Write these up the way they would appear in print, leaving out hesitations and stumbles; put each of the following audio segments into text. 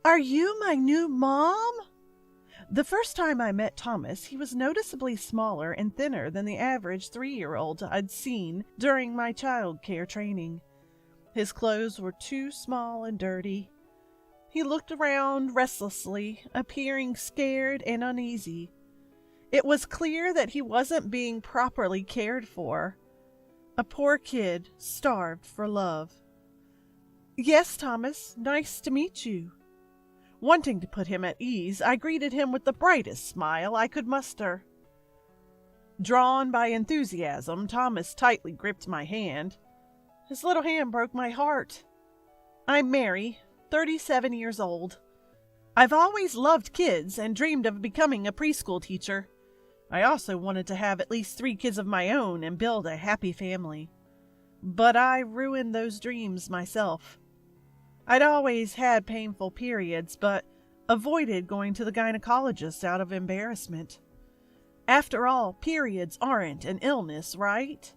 Are you my new mom? The first time I met Thomas, he was noticeably smaller and thinner than the average 3-year-old I'd seen during my child care training. His clothes were too small and dirty. He looked around restlessly, appearing scared and uneasy. It was clear that he wasn't being properly cared for. A poor kid starved for love. Yes, Thomas, nice to meet you. Wanting to put him at ease, I greeted him with the brightest smile I could muster. Drawn by enthusiasm, Thomas tightly gripped my hand. His little hand broke my heart. I'm Mary, 37 years old. I've always loved kids and dreamed of becoming a preschool teacher. I also wanted to have at least 3 kids of my own and build a happy family. But I ruined those dreams myself. I'd always had painful periods, but avoided going to the gynecologist out of embarrassment. After all, periods aren't an illness, right?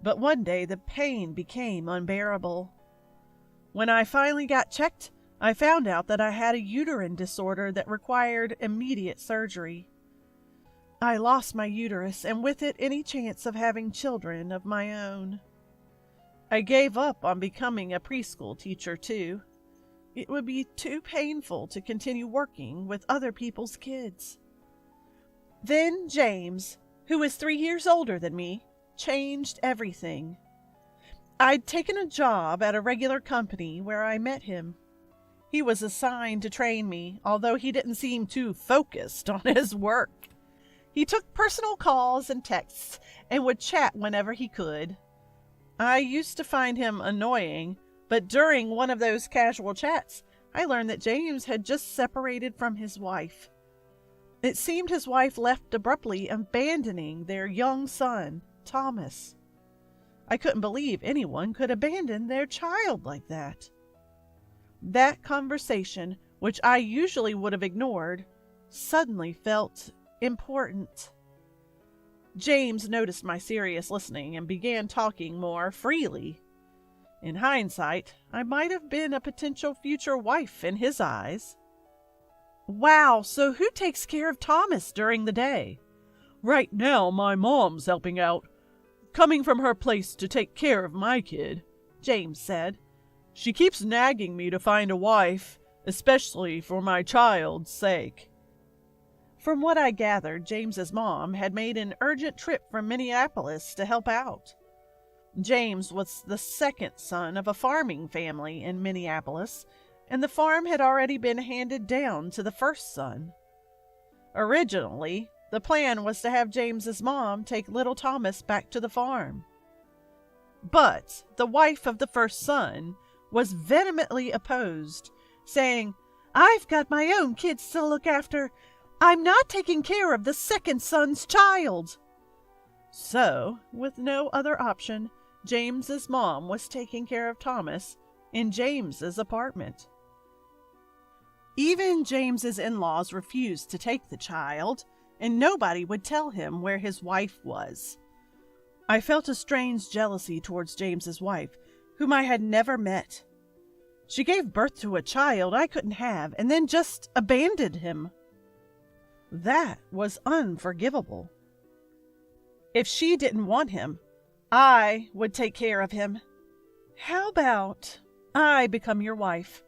But one day the pain became unbearable. When I finally got checked, I found out that I had a uterine disorder that required immediate surgery. I lost my uterus, and with it any chance of having children of my own. I gave up on becoming a preschool teacher, too. It would be too painful to continue working with other people's kids. Then James, who is 3 years older than me, changed everything. I'd taken a job at a regular company where I met him. He was assigned to train me, although he didn't seem too focused on his work. He took personal calls and texts and would chat whenever he could. I used to find him annoying, but during one of those casual chats, I learned that James had just separated from his wife. It seemed his wife left abruptly, abandoning their young son, Thomas. I couldn't believe anyone could abandon their child like that. That conversation, which I usually would have ignored, suddenly felt important. James noticed my serious listening and began talking more freely. In hindsight, I might have been a potential future wife in his eyes. Wow, so who takes care of Thomas during the day? Right now, my mom's helping out, coming from her place to take care of my kid, James said. She keeps nagging me to find a wife, especially for my child's sake. From what I gathered, James's mom had made an urgent trip from Minneapolis to help out. James was the second son of a farming family in Minneapolis, and the farm had already been handed down to the first son. Originally, the plan was to have James's mom take little Thomas back to the farm. But the wife of the first son was vehemently opposed, saying, "I've got my own kids to look after. I'm not taking care of the second son's child." So, with no other option, James's mom was taking care of Thomas in James's apartment. Even James's in-laws refused to take the child, and nobody would tell him where his wife was. I felt a strange jealousy towards James's wife, whom I had never met. She gave birth to a child I couldn't have and then just abandoned him. That was unforgivable. If she didn't want him, I would take care of him. How about I become your wife?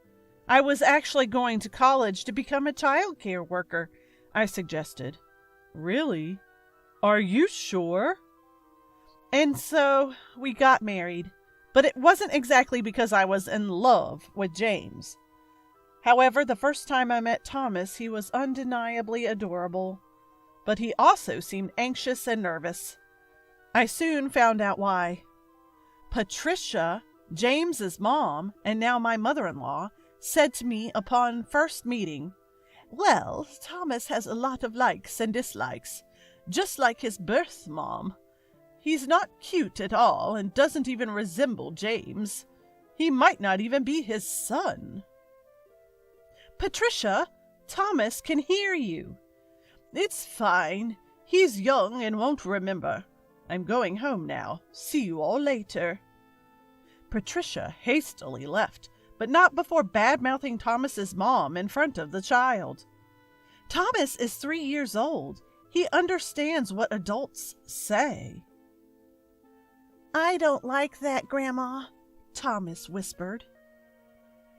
I was actually going to college to become a child care worker, I suggested. Really? Are you sure? And so we got married, but it wasn't exactly because I was in love with James. However, the first time I met Thomas, he was undeniably adorable, but he also seemed anxious and nervous. I soon found out why. Patricia, James's mom, and now my mother-in-law, said to me upon first meeting, "Well, Thomas has a lot of likes and dislikes, just like his birth mom. He's not cute at all and doesn't even resemble James. He might not even be his son." "Patricia, Thomas can hear you." "It's fine. He's young and won't remember. I'm going home now. See you all later." Patricia hastily left, but not before bad-mouthing Thomas's mom in front of the child. Thomas is 3 years old. He understands what adults say. "I don't like that, Grandma," Thomas whispered.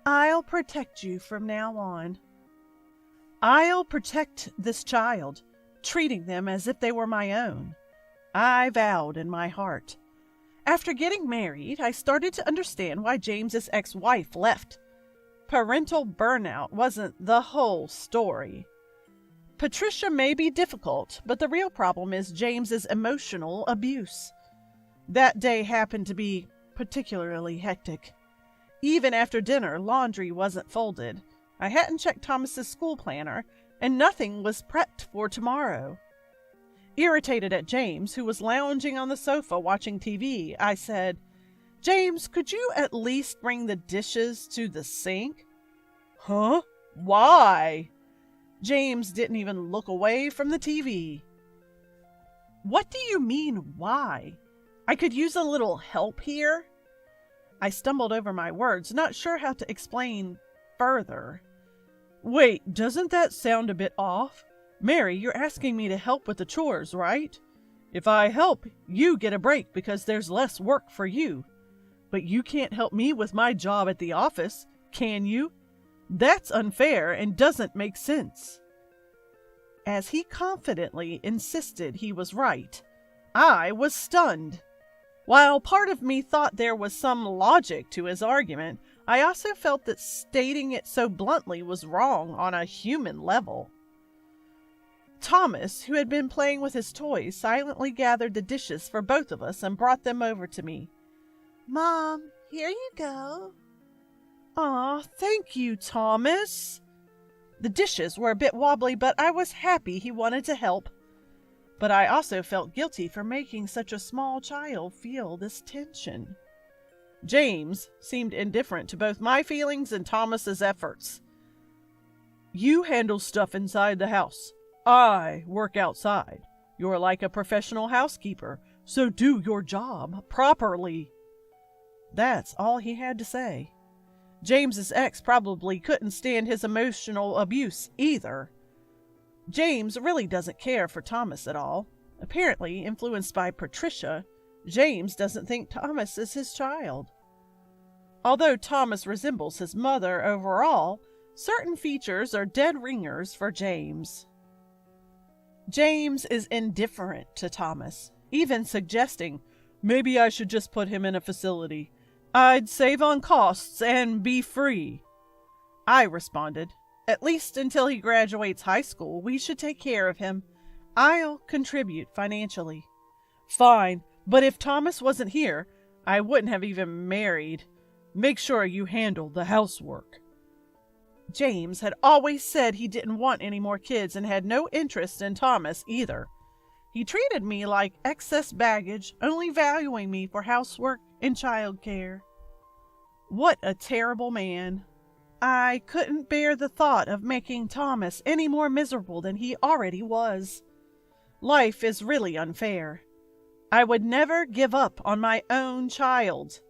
"I'll protect you from now on. I'll protect this child, treating them as if they were my own," I vowed in my heart. After getting married, I started to understand why James's ex-wife left. Parental burnout wasn't the whole story. Patricia may be difficult, but the real problem is James's emotional abuse. That day happened to be particularly hectic. Even after dinner, laundry wasn't folded. I hadn't checked Thomas's school planner, and nothing was prepped for tomorrow. Irritated at James, who was lounging on the sofa watching TV, I said, "James, could you at least bring the dishes to the sink?" "Huh? Why?" James didn't even look away from the TV. "What do you mean, why? I could use a little help here." I stumbled over my words, not sure how to explain further. "Wait, doesn't that sound a bit off? Mary, you're asking me to help with the chores, right? If I help, you get a break because there's less work for you. But you can't help me with my job at the office, can you? That's unfair and doesn't make sense." As he confidently insisted he was right, I was stunned. While part of me thought there was some logic to his argument, I also felt that stating it so bluntly was wrong on a human level. Thomas, who had been playing with his toys, silently gathered the dishes for both of us and brought them over to me. "Mom, here you go." "Aw, thank you, Thomas." The dishes were a bit wobbly, but I was happy he wanted to help. But I also felt guilty for making such a small child feel this tension. James seemed indifferent to both my feelings and Thomas's efforts. "You handle stuff inside the house. I work outside. You're like a professional housekeeper, so do your job properly." That's all he had to say. James's ex probably couldn't stand his emotional abuse either. James really doesn't care for Thomas at all. Apparently, influenced by Patricia, James doesn't think Thomas is his child. Although Thomas resembles his mother overall, certain features are dead ringers for James. James is indifferent to Thomas, even suggesting, "Maybe I should just put him in a facility. I'd save on costs and be free." I responded, "At least until he graduates high school, we should take care of him. I'll contribute financially." "Fine, but if Thomas wasn't here, I wouldn't have even married. Make sure you handle the housework." James had always said he didn't want any more kids and had no interest in Thomas either. He treated me like excess baggage, only valuing me for housework and childcare. What a terrible man. I couldn't bear the thought of making Thomas any more miserable than he already was. Life is really unfair. I would never give up on my own child.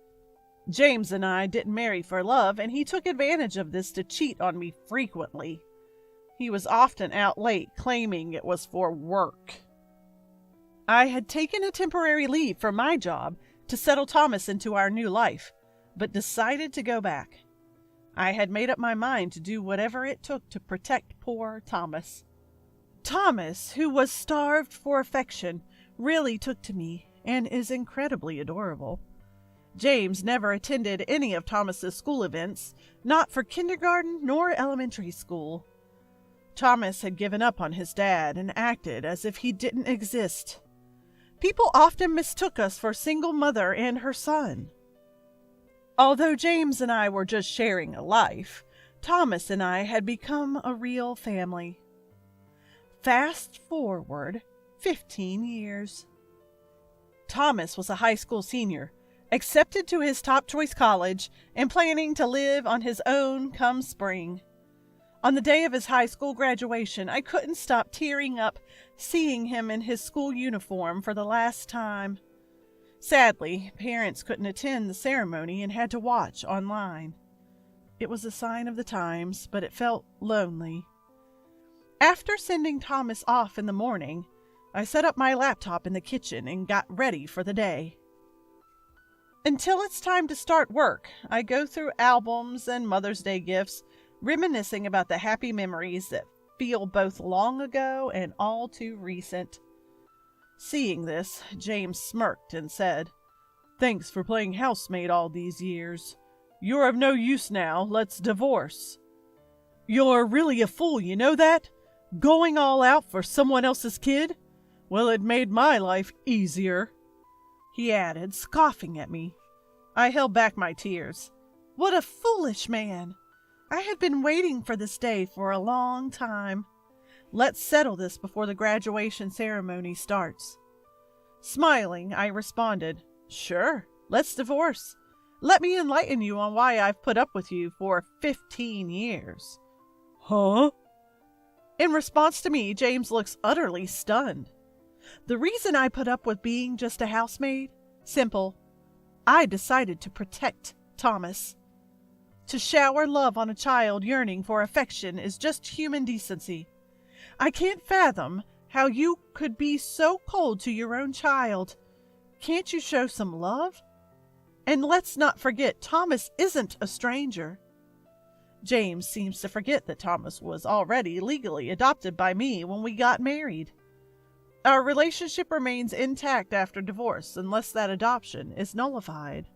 James and I didn't marry for love, and he took advantage of this to cheat on me frequently. He was often out late, claiming it was for work. I had taken a temporary leave from my job to settle Thomas into our new life, but decided to go back. I had made up my mind to do whatever it took to protect poor Thomas. Thomas, who was starved for affection, really took to me and is incredibly adorable. James never attended any of Thomas's school events, not for kindergarten nor elementary school. Thomas had given up on his dad and acted as if he didn't exist. People often mistook us for a single mother and her son. Although James and I were just sharing a life, Thomas and I had become a real family. Fast forward 15 years. Thomas was a high school senior, accepted to his top choice college, and planning to live on his own come spring. On the day of his high school graduation, I couldn't stop tearing up seeing him in his school uniform for the last time. Sadly, parents couldn't attend the ceremony and had to watch online. It was a sign of the times, but it felt lonely. After sending Thomas off in the morning, I set up my laptop in the kitchen and got ready for the day. Until it's time to start work, I go through albums and Mother's Day gifts, reminiscing about the happy memories that feel both long ago and all too recent. Seeing this, James smirked and said, "Thanks for playing housemaid all these years. You're of no use now, let's divorce." "You're really a fool, you know that? Going all out for someone else's kid? Well, it made my life easier," he added, scoffing at me. I held back my tears. What a foolish man! I had been waiting for this day for a long time. Let's settle this before the graduation ceremony starts. Smiling, I responded, "Sure, let's divorce. Let me enlighten you on why I've put up with you for 15 years. "Huh?" In response to me, James looks utterly stunned. The reason I put up with being just a housemaid? Simple. I decided to protect Thomas. To shower love on a child yearning for affection is just human decency. I can't fathom how you could be so cold to your own child. Can't you show some love? And let's not forget, Thomas isn't a stranger. James seems to forget that Thomas was already legally adopted by me when we got married. Our relationship remains intact after divorce unless that adoption is nullified.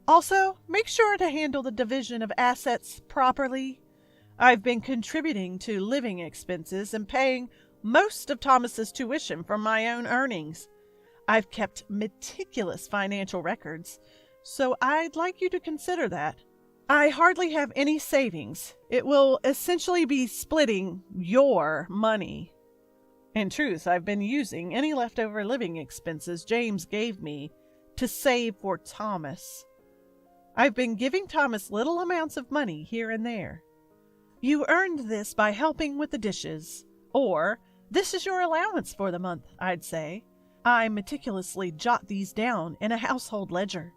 Also, make sure to handle the division of assets properly. I've been contributing to living expenses and paying most of Thomas's tuition from my own earnings. I've kept meticulous financial records, so I'd like you to consider that. I hardly have any savings. It will essentially be splitting your money. In truth, I've been using any leftover living expenses James gave me to save for Thomas. I've been giving Thomas little amounts of money here and there. You earned this by helping with the dishes, or this is your allowance for the month, I'd say. I meticulously jot these down in a household ledger.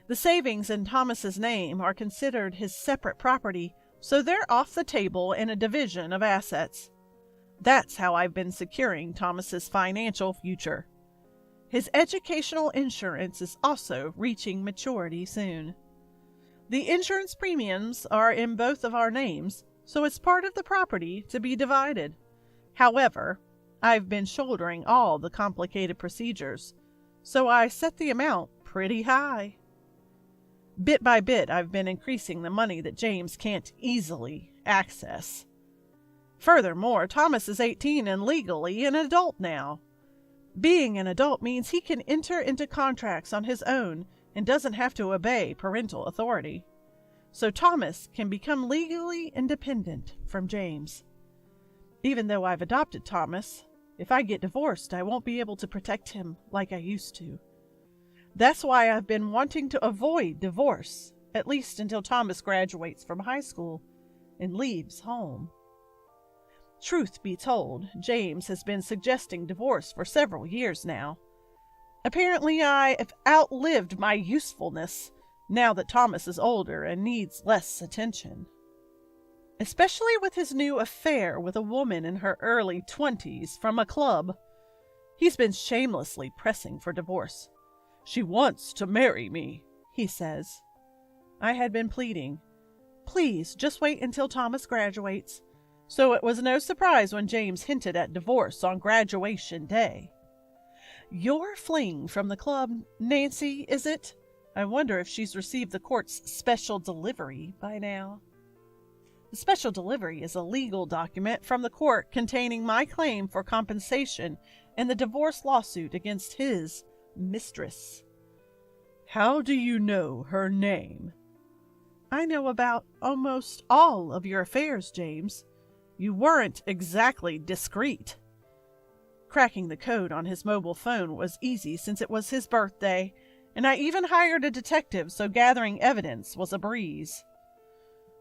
The savings in Thomas's name are considered his separate property, so they're off the table in a division of assets. That's how I've been securing Thomas's financial future. His educational insurance is also reaching maturity soon. The insurance premiums are in both of our names, so it's part of the property to be divided. However, I've been shouldering all the complicated procedures, so I set the amount pretty high. Bit by bit, I've been increasing the money that James can't easily access. Furthermore, Thomas is 18 and legally an adult now. Being an adult means he can enter into contracts on his own and doesn't have to obey parental authority. So Thomas can become legally independent from James. Even though I've adopted Thomas, if I get divorced, I won't be able to protect him like I used to. That's why I've been wanting to avoid divorce, at least until Thomas graduates from high school and leaves home. Truth be told, James has been suggesting divorce for several years now. Apparently, I have outlived my usefulness now that Thomas is older and needs less attention. Especially with his new affair with a woman in her early 20s from a club. He's been shamelessly pressing for divorce. "She wants to marry me," he says. I had been pleading, "Please, just wait until Thomas graduates." So it was no surprise when James hinted at divorce on graduation day. "Your fling from the club, Nancy, is it? I wonder if she's received the court's special delivery by now." The special delivery is a legal document from the court containing my claim for compensation in the divorce lawsuit against his mistress. "How do you know her name?" "I know about almost all of your affairs, James. You weren't exactly discreet." Cracking the code on his mobile phone was easy since it was his birthday, and I even hired a detective, so gathering evidence was a breeze.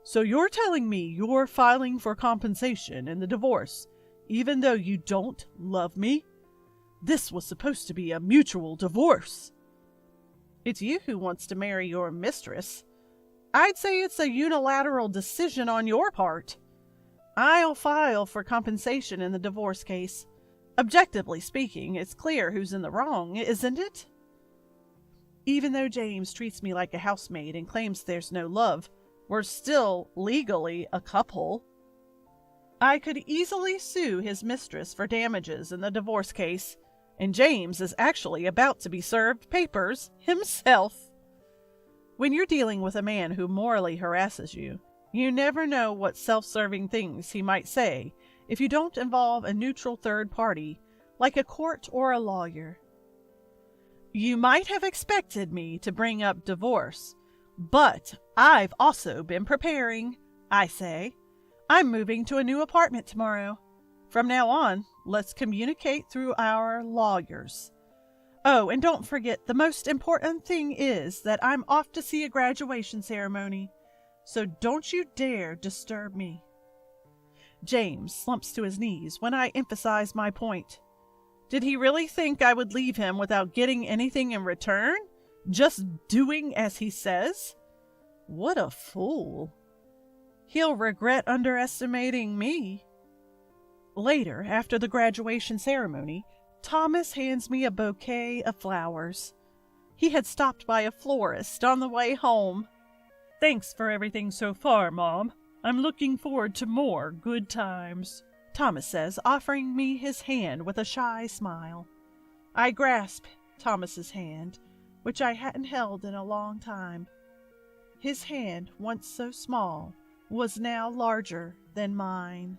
"So you're telling me you're filing for compensation in the divorce, even though you don't love me? This was supposed to be a mutual divorce." "It's you who wants to marry your mistress. I'd say it's a unilateral decision on your part. I'll file for compensation in the divorce case. Objectively speaking, it's clear who's in the wrong, isn't it? Even though James treats me like a housemaid and claims there's no love, we're still legally a couple. I could easily sue his mistress for damages in the divorce case, and James is actually about to be served papers himself. When you're dealing with a man who morally harasses you, you never know what self-serving things he might say if you don't involve a neutral third party, like a court or a lawyer. You might have expected me to bring up divorce, but I've also been preparing, I say. I'm moving to a new apartment tomorrow. From now on, let's communicate through our lawyers. Oh, and don't forget, the most important thing is that I'm off to see a graduation ceremony, so don't you dare disturb me. James slumps to his knees when I emphasize my point. Did he really think I would leave him without getting anything in return? Just doing as he says? What a fool. He'll regret underestimating me. Later, after the graduation ceremony, Thomas hands me a bouquet of flowers. He had stopped by a florist on the way home. Thanks for everything so far, Mom. I'm looking forward to more good times, Thomas says, offering me his hand with a shy smile. I grasp Thomas's hand, which I hadn't held in a long time. His hand, once so small, was now larger than mine.